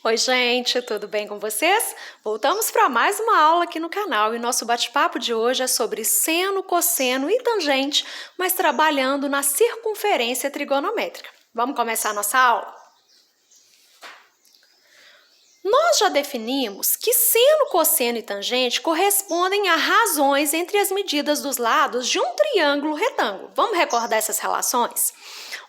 Oi, gente, tudo bem com vocês? Voltamos para mais uma aula aqui no canal e nosso bate-papo de hoje é sobre seno, cosseno e tangente, mas trabalhando na circunferência trigonométrica. Vamos começar a nossa aula? Nós já definimos que seno, cosseno e tangente correspondem a razões entre as medidas dos lados de um triângulo retângulo. Vamos recordar essas relações?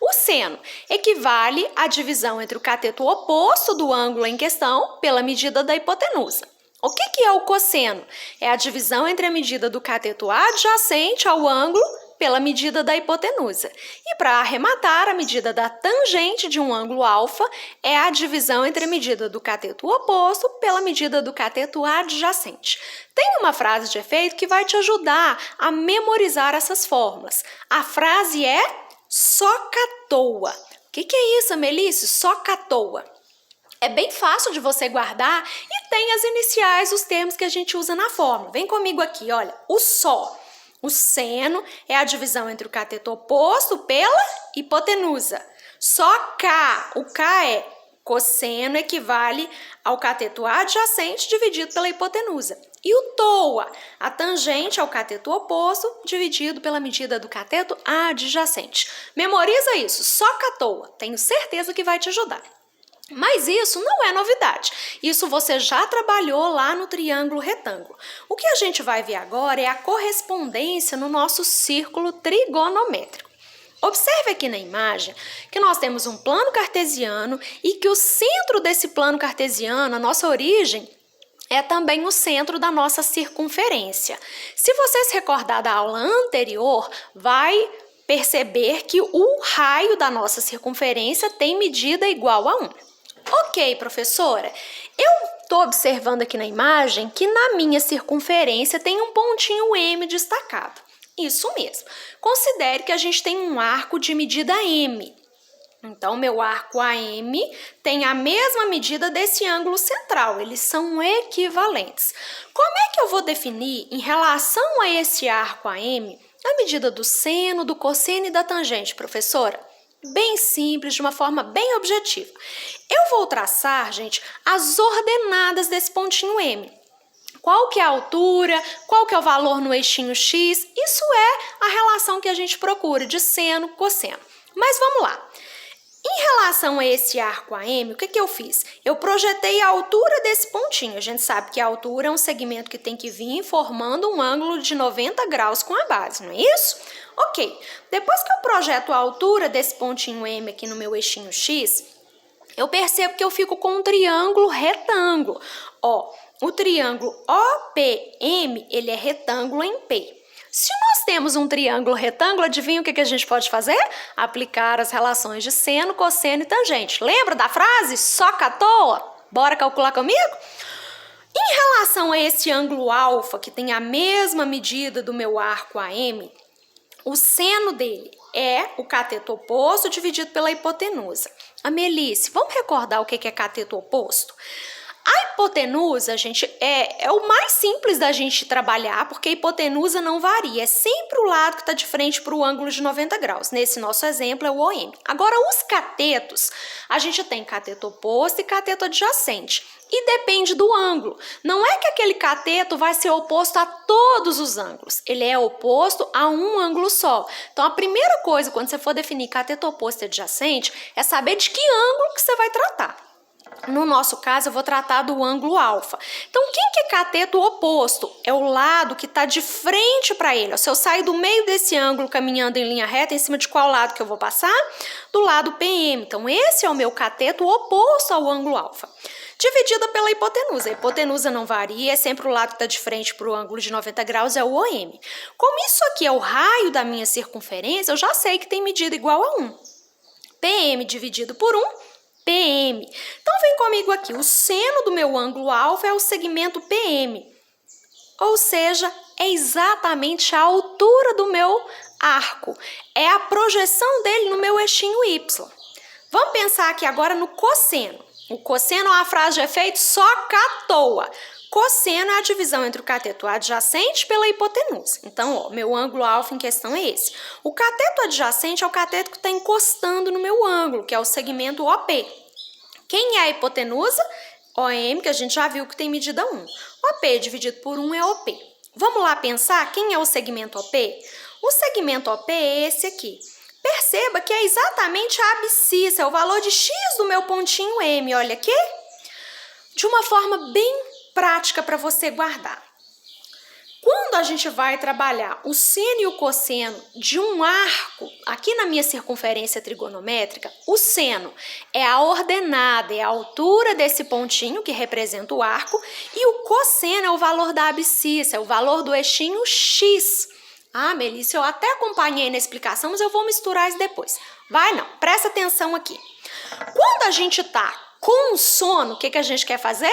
O seno equivale à divisão entre o cateto oposto do ângulo em questão pela medida da hipotenusa. O que é o cosseno? É a divisão entre a medida do cateto adjacente ao ângulo pela medida da hipotenusa. E para arrematar, a medida da tangente de um ângulo alfa é a divisão entre a medida do cateto oposto pela medida do cateto adjacente. Tem uma frase de efeito que vai te ajudar a memorizar essas fórmulas. A frase é soca à toa. O que é isso, Melissa? Soca à toa. É bem fácil de você guardar e tem as iniciais, os termos que a gente usa na fórmula. Vem comigo aqui, olha, o só. O seno é a divisão entre o cateto oposto pela hipotenusa. Só K, o K é cosseno, equivale ao cateto adjacente dividido pela hipotenusa. E o toa, a tangente ao cateto oposto dividido pela medida do cateto adjacente. Memoriza isso, só K toa, tenho certeza que vai te ajudar. Mas isso não é novidade, isso você já trabalhou lá no triângulo retângulo. O que a gente vai ver agora é a correspondência no nosso círculo trigonométrico. Observe aqui na imagem que nós temos um plano cartesiano e que o centro desse plano cartesiano, a nossa origem, é também o centro da nossa circunferência. Se você se recordar da aula anterior, vai perceber que o raio da nossa circunferência tem medida igual a 1. Ok, professora, eu estou observando aqui na imagem que na minha circunferência tem um pontinho M destacado. Isso mesmo. Considere que a gente tem um arco de medida M. Então, meu arco AM tem a mesma medida desse ângulo central, eles são equivalentes. Como é que eu vou definir, em relação a esse arco AM, a medida do seno, do cosseno e da tangente, professora? Bem simples, de uma forma bem objetiva. Eu vou traçar, gente, as ordenadas desse pontinho M. Qual que é a altura, qual que é o valor no eixinho X, isso é a relação que a gente procura de seno, cosseno. Mas vamos lá. Em relação a esse arco AM, o que eu fiz? Eu projetei a altura desse pontinho. A gente sabe que a altura é um segmento que tem que vir formando um ângulo de 90 graus com a base, não é isso? Ok. Depois que eu projeto a altura desse pontinho M aqui no meu eixinho X, eu percebo que eu fico com um triângulo retângulo. Ó, o triângulo OPM, ele é retângulo em P. Se nós temos um triângulo retângulo, adivinha o que a gente pode fazer? Aplicar as relações de seno, cosseno e tangente. Lembra da frase? Soca à toa? Bora calcular comigo? Em relação a esse ângulo alfa, que tem a mesma medida do meu arco AM, o seno dele é o cateto oposto dividido pela hipotenusa. Melissa, vamos recordar o que é cateto oposto? A hipotenusa, gente, é o mais simples da gente trabalhar, porque a hipotenusa não varia, é sempre o lado que está de frente para o ângulo de 90 graus. Nesse nosso exemplo é o OM. Agora, os catetos, a gente tem cateto oposto e cateto adjacente. E depende do ângulo. Não é que aquele cateto vai ser oposto a todos os ângulos. Ele é oposto a um ângulo só. Então, a primeira coisa, quando você for definir cateto oposto e adjacente, é saber de que ângulo que você vai tratar. No nosso caso, eu vou tratar do ângulo alfa. Então, quem que é cateto oposto? É o lado que está de frente para ele. Se eu sair do meio desse ângulo caminhando em linha reta, em cima de qual lado que eu vou passar? Do lado PM. Então, esse é o meu cateto oposto ao ângulo alfa. Dividida pela hipotenusa. A hipotenusa não varia, é sempre o lado que está de frente para o ângulo de 90 graus, é o OM. Como isso aqui é o raio da minha circunferência, eu já sei que tem medida igual a 1. PM dividido por 1, PM. Então, vem comigo aqui. O seno do meu ângulo alfa é o segmento PM. Ou seja, é exatamente a altura do meu arco. É a projeção dele no meu eixinho Y. Vamos pensar aqui agora no cosseno. O cosseno é uma frase de efeito soca à toa. Cosseno é a divisão entre o cateto adjacente pela hipotenusa. Então, ó, meu ângulo alfa em questão é esse. O cateto adjacente é o cateto que está encostando no meu ângulo, que é o segmento OP. Quem é a hipotenusa? OM, que a gente já viu que tem medida 1. OP dividido por 1 é OP. Vamos lá pensar quem é o segmento OP? O segmento OP é esse aqui. Perceba que é exatamente a abscissa, é o valor de x do meu pontinho M, olha aqui. De uma forma bem prática para você guardar. Quando a gente vai trabalhar o seno e o cosseno de um arco, aqui na minha circunferência trigonométrica, o seno é a ordenada, é a altura desse pontinho que representa o arco, e o cosseno é o valor da abscissa, é o valor do eixinho x. Ah, Melissa, eu até acompanhei na explicação, mas eu vou misturar isso depois. Vai não, presta atenção aqui. Quando a gente está com sono, o que a gente quer fazer?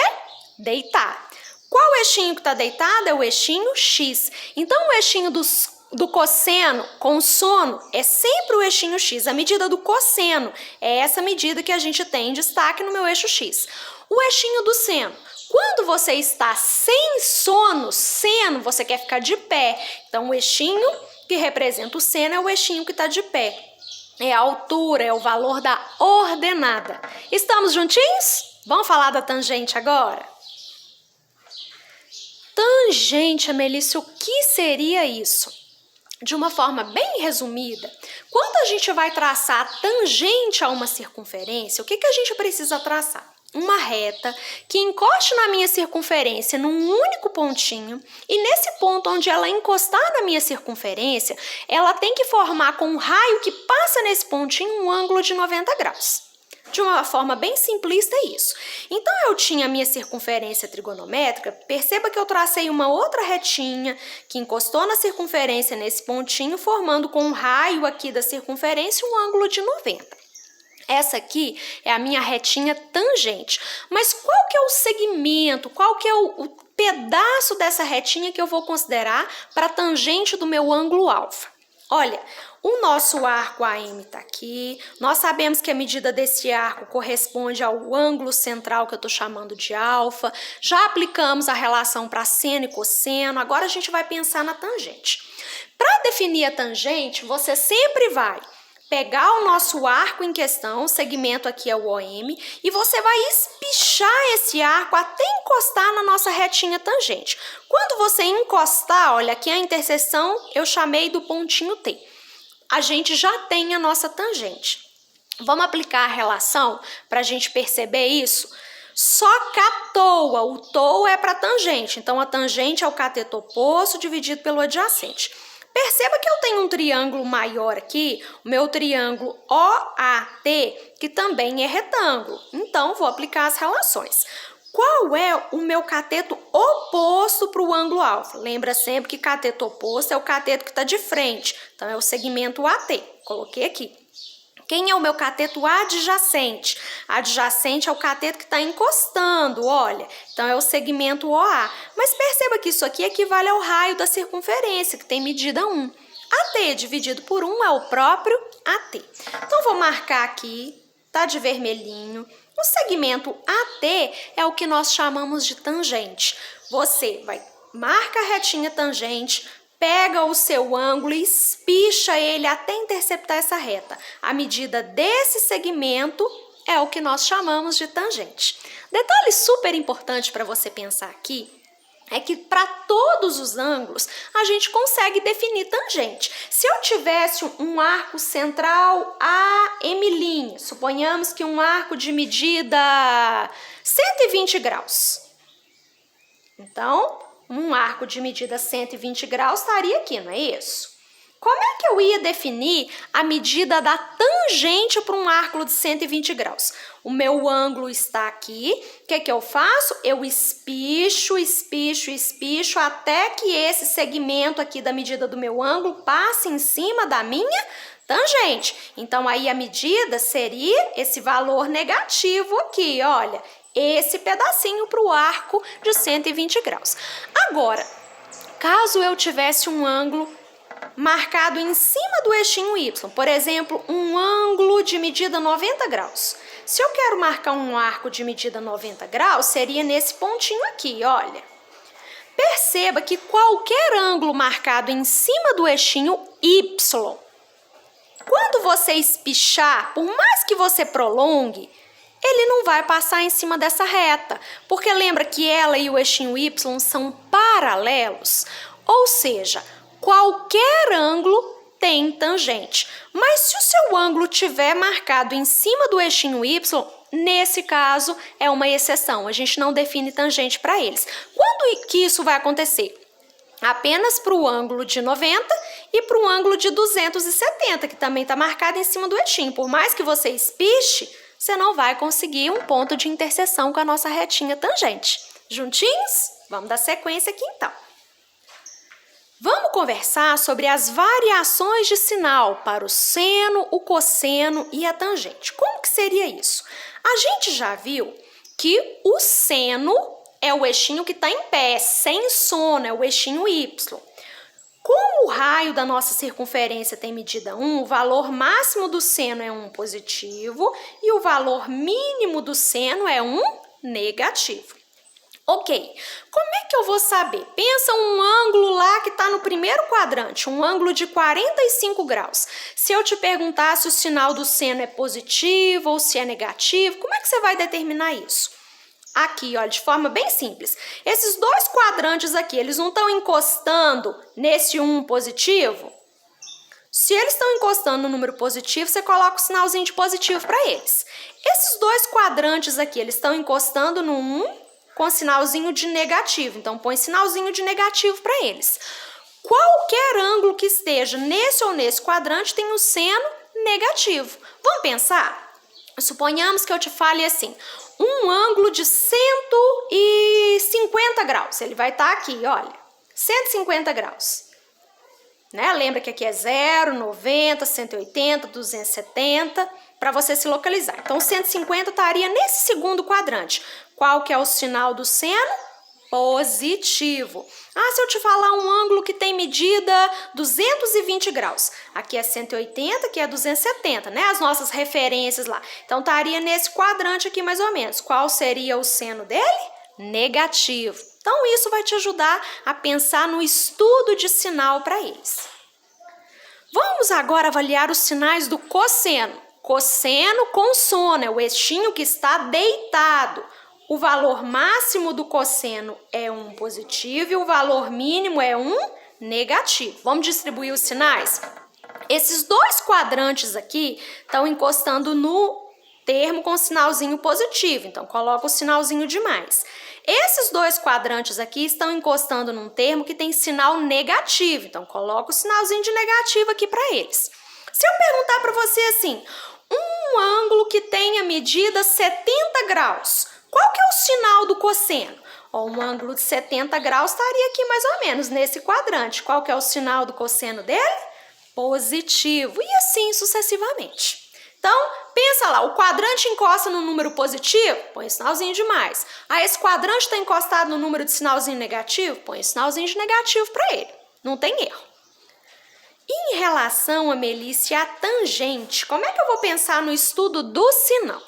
Deitar. Qual eixinho que está deitado? É o eixinho x. Então, o eixinho do cosseno com sono é sempre o eixinho x. A medida do cosseno é essa medida que a gente tem em destaque no meu eixo x. O eixinho do seno. Quando você está sem sono, seno, você quer ficar de pé. Então, o eixinho que representa o seno é o eixinho que está de pé. É a altura, é o valor da ordenada. Estamos juntinhos? Vamos falar da tangente agora? Tangente, Melissa, o que seria isso? De uma forma bem resumida, quando a gente vai traçar a tangente a uma circunferência, o que a gente precisa traçar? Uma reta que encoste na minha circunferência num único pontinho, e nesse ponto onde ela encostar na minha circunferência, ela tem que formar com um raio que passa nesse pontinho um ângulo de 90 graus. De uma forma bem simplista é isso. Então, eu tinha a minha circunferência trigonométrica, perceba que eu tracei uma outra retinha que encostou na circunferência nesse pontinho, formando com um raio aqui da circunferência um ângulo de 90. Essa aqui é a minha retinha tangente. Mas qual que é o segmento, qual que é o pedaço dessa retinha que eu vou considerar para a tangente do meu ângulo alfa? Olha, o nosso arco AM está aqui, nós sabemos que a medida desse arco corresponde ao ângulo central que eu estou chamando de alfa, já aplicamos a relação para seno e cosseno, agora a gente vai pensar na tangente. Para definir a tangente, você sempre vai pegar o nosso arco em questão, o segmento aqui é o OM, e você vai espichar esse arco até encostar na nossa retinha tangente. Quando você encostar, olha, aqui a interseção eu chamei do pontinho T. A gente já tem a nossa tangente. Vamos aplicar a relação para a gente perceber isso? Só que à toa, o TOA é para tangente, então a tangente é o cateto oposto dividido pelo adjacente. Perceba que eu tenho um triângulo maior aqui, o meu triângulo OAT, que também é retângulo. Então, vou aplicar as relações. Qual é o meu cateto oposto para o ângulo alfa? Lembra sempre que cateto oposto é o cateto que está de frente. Então, é o segmento AT. Coloquei aqui. Quem é o meu cateto adjacente? Adjacente é o cateto que está encostando, olha. Então, é o segmento OA. Mas perceba que isso aqui equivale ao raio da circunferência, que tem medida 1. AT dividido por 1 é o próprio AT. Então, vou marcar aqui, tá de vermelhinho. O segmento AT é o que nós chamamos de tangente. Você vai marcar a retinha tangente, pega o seu ângulo e espicha ele até interceptar essa reta. A medida desse segmento é o que nós chamamos de tangente. Detalhe super importante para você pensar aqui é que para todos os ângulos a gente consegue definir tangente. Se eu tivesse um arco central AM', suponhamos que um arco de medida 120 graus. Então, um arco de medida 120 graus estaria aqui, não é isso? Como é que eu ia definir a medida da tangente para um arco de 120 graus? O meu ângulo está aqui. O que eu faço? Eu espicho até que esse segmento aqui da medida do meu ângulo passe em cima da minha tangente. Então, aí a medida seria esse valor negativo aqui, olha. Esse pedacinho para o arco de 120 graus. Agora, caso eu tivesse um ângulo marcado em cima do eixinho Y, por exemplo, um ângulo de medida 90 graus. Se eu quero marcar um arco de medida 90 graus, seria nesse pontinho aqui, olha. Perceba que qualquer ângulo marcado em cima do eixinho Y, quando você espichar, por mais que você prolongue, ele não vai passar em cima dessa reta, porque lembra que ela e o eixinho Y são paralelos, ou seja, qualquer ângulo tem tangente. Mas se o seu ângulo tiver marcado em cima do eixinho Y, nesse caso é uma exceção, a gente não define tangente para eles. Quando que isso vai acontecer? Apenas para o ângulo de 90 e para o ângulo de 270, que também está marcado em cima do eixinho. Por mais que você espiche, você não vai conseguir um ponto de interseção com a nossa retinha tangente. Juntinhos? Vamos dar sequência aqui então. Vamos conversar sobre as variações de sinal para o seno, o cosseno e a tangente. Como que seria isso? A gente já viu que o seno é o eixinho que está em pé, sem sono, é o eixinho Y. Como o raio da nossa circunferência tem medida 1, o valor máximo do seno é 1 positivo e o valor mínimo do seno é 1 negativo. Ok, como é que eu vou saber? Pensa um ângulo lá que está no primeiro quadrante, um ângulo de 45 graus. Se eu te perguntar se o sinal do seno é positivo ou se é negativo, como é que você vai determinar isso? Aqui, olha, de forma bem simples. Esses dois quadrantes aqui, eles não estão encostando nesse 1 positivo? Se eles estão encostando no número positivo, você coloca o sinalzinho de positivo para eles. Esses dois quadrantes aqui, eles estão encostando no 1 com sinalzinho de negativo. Então, põe sinalzinho de negativo para eles. Qualquer ângulo que esteja nesse ou nesse quadrante tem um seno negativo. Vamos pensar? Suponhamos que eu te fale assim, um ângulo de 150 graus. Ele vai estar aqui, olha, 150 graus. Né? Lembra que aqui é 0, 90, 180, 270, para você se localizar. Então, 150 estaria nesse segundo quadrante. Qual que é o sinal do seno? Positivo. Ah, se eu te falar um ângulo que tem medida 220 graus. Aqui é 180, aqui é 270, né? As nossas referências lá. Então, estaria nesse quadrante aqui mais ou menos. Qual seria o seno dele? Negativo. Então, isso vai te ajudar a pensar no estudo de sinal para eles. Vamos agora avaliar os sinais do cosseno. Cosseno com sono, é o eixinho que está deitado. O valor máximo do cosseno é 1 positivo e o valor mínimo é 1 negativo. Vamos distribuir os sinais? Esses dois quadrantes aqui estão encostando no termo com sinalzinho positivo, então coloca o sinalzinho de mais. Esses dois quadrantes aqui estão encostando num termo que tem sinal negativo, então coloca o sinalzinho de negativo aqui para eles. Se eu perguntar para você assim, um ângulo que tenha medida 70 graus, qual que é o sinal do cosseno? Ó, um ângulo de 70 graus estaria aqui mais ou menos nesse quadrante. Qual que é o sinal do cosseno dele? Positivo. E assim sucessivamente. Então, pensa lá, o quadrante encosta no número positivo? Põe sinalzinho de mais. Ah, esse quadrante está encostado no número de sinalzinho negativo? Põe sinalzinho de negativo para ele. Não tem erro. Em relação a Melissa e a tangente, como é que eu vou pensar no estudo do sinal?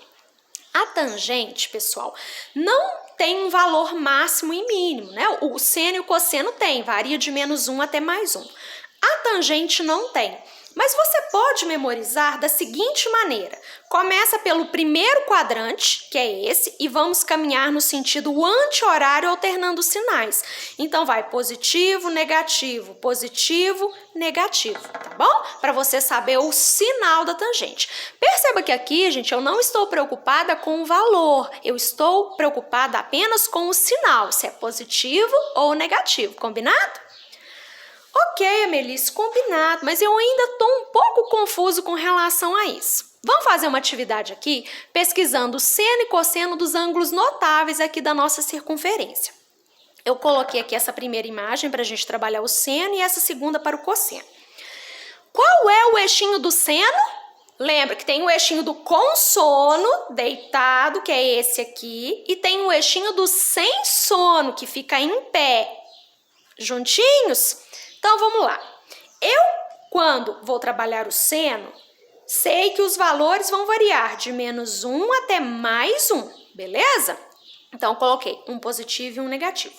A tangente, pessoal, não tem um valor máximo e mínimo, né? O seno e o cosseno tem, varia de -1 até +1. A tangente não tem. Mas você pode memorizar da seguinte maneira. Começa pelo primeiro quadrante, que é esse, e vamos caminhar no sentido anti-horário alternando os sinais. Então, vai positivo, negativo, tá bom? Para você saber o sinal da tangente. Perceba que aqui, gente, eu não estou preocupada com o valor. Eu estou preocupada apenas com o sinal, se é positivo ou negativo. Combinado? Ok, Melissa, combinado, mas eu ainda estou um pouco confuso com relação a isso. Vamos fazer uma atividade aqui, pesquisando o seno e cosseno dos ângulos notáveis aqui da nossa circunferência. Eu coloquei aqui essa primeira imagem para a gente trabalhar o seno e essa segunda para o cosseno. Qual é o eixinho do seno? Lembra que tem o eixinho do consono, deitado, que é esse aqui, e tem o eixinho do sem sono, que fica em pé. Juntinhos? Então, vamos lá. Eu, quando vou trabalhar o seno, sei que os valores vão variar de -1 até +1, beleza? Então, coloquei um positivo e um negativo.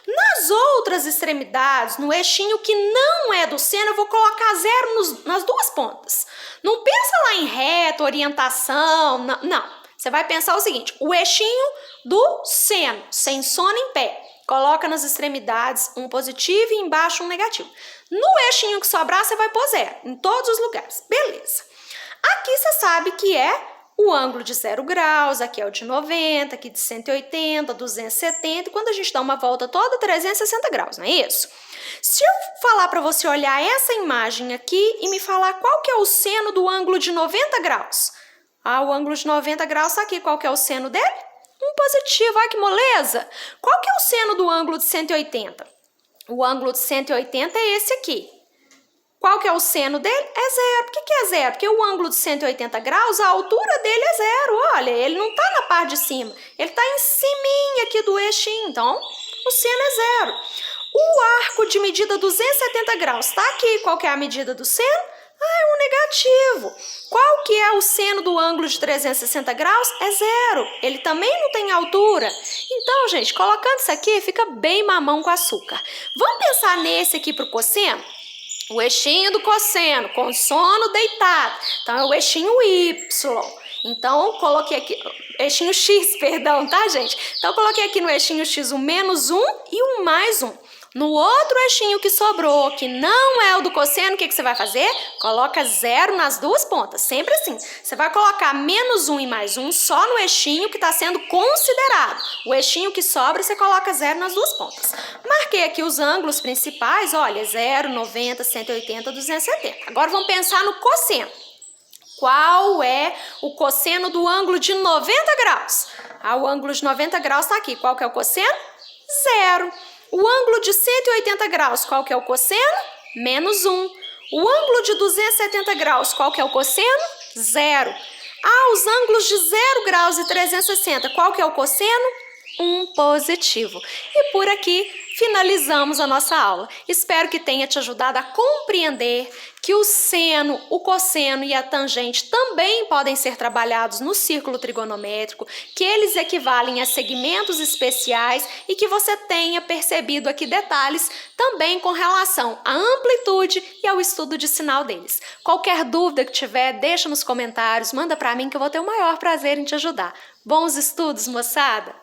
Nas outras extremidades, no eixinho que não é do seno, eu vou colocar 0 nas duas pontas. Não pensa lá em reta, orientação, não. Você vai pensar o seguinte, o eixinho do seno, sem sono em pé, coloca nas extremidades um positivo e embaixo um negativo. No eixinho que sobrar, você vai pôr 0, em todos os lugares. Beleza. Aqui você sabe que é o ângulo de 0 graus, aqui é o de 90, aqui de 180, 270, e quando a gente dá uma volta toda, 360 graus, não é isso? Se eu falar para você olhar essa imagem aqui e me falar qual que é o seno do ângulo de 90 graus. O ângulo de 90 graus está aqui, qual que é o seno dele? Um positivo, olha que moleza! Qual que é o seno do ângulo de 180? O ângulo de 180 é esse aqui. Qual que é o seno dele? É 0. Por que é 0? Porque o ângulo de 180 graus, a altura dele é 0. Olha, ele não está na parte de cima. Ele está em cima aqui do eixinho. Então, o seno é 0. O arco de medida 270 graus está aqui. Qual que é a medida do seno? É um negativo. Qual que é o seno do ângulo de 360 graus? É 0. Ele também não tem altura. Então, gente, colocando isso aqui, fica bem mamão com açúcar. Vamos pensar nesse aqui para o cosseno? O eixinho do cosseno, com sono deitado. Então, é o eixinho Y. Então, coloquei aqui, eixinho X, perdão, tá, gente? Então, coloquei aqui no eixinho X o menos 1 e o mais 1. No outro eixinho que sobrou, que não é o do cosseno, o que você vai fazer? Coloca 0 nas duas pontas, sempre assim. Você vai colocar menos 1 e mais 1 só no eixinho que está sendo considerado. O eixinho que sobra, você coloca 0 nas duas pontas. Marquei aqui os ângulos principais, olha, 0, 90, 180, 270. Agora vamos pensar no cosseno. Qual é o cosseno do ângulo de 90 graus? O ângulo de 90 graus está aqui. Qual que é o cosseno? 0. O ângulo de 180 graus, qual que é o cosseno? Menos 1. O ângulo de 270 graus, qual que é o cosseno? 0. Os ângulos de 0 graus e 360, qual que é o cosseno? 1 positivo. E por aqui finalizamos a nossa aula. Espero que tenha te ajudado a compreender que o seno, o cosseno e a tangente também podem ser trabalhados no círculo trigonométrico, que eles equivalem a segmentos especiais e que você tenha percebido aqui detalhes também com relação à amplitude e ao estudo de sinal deles. Qualquer dúvida que tiver, deixa nos comentários, manda para mim que eu vou ter o maior prazer em te ajudar. Bons estudos, moçada!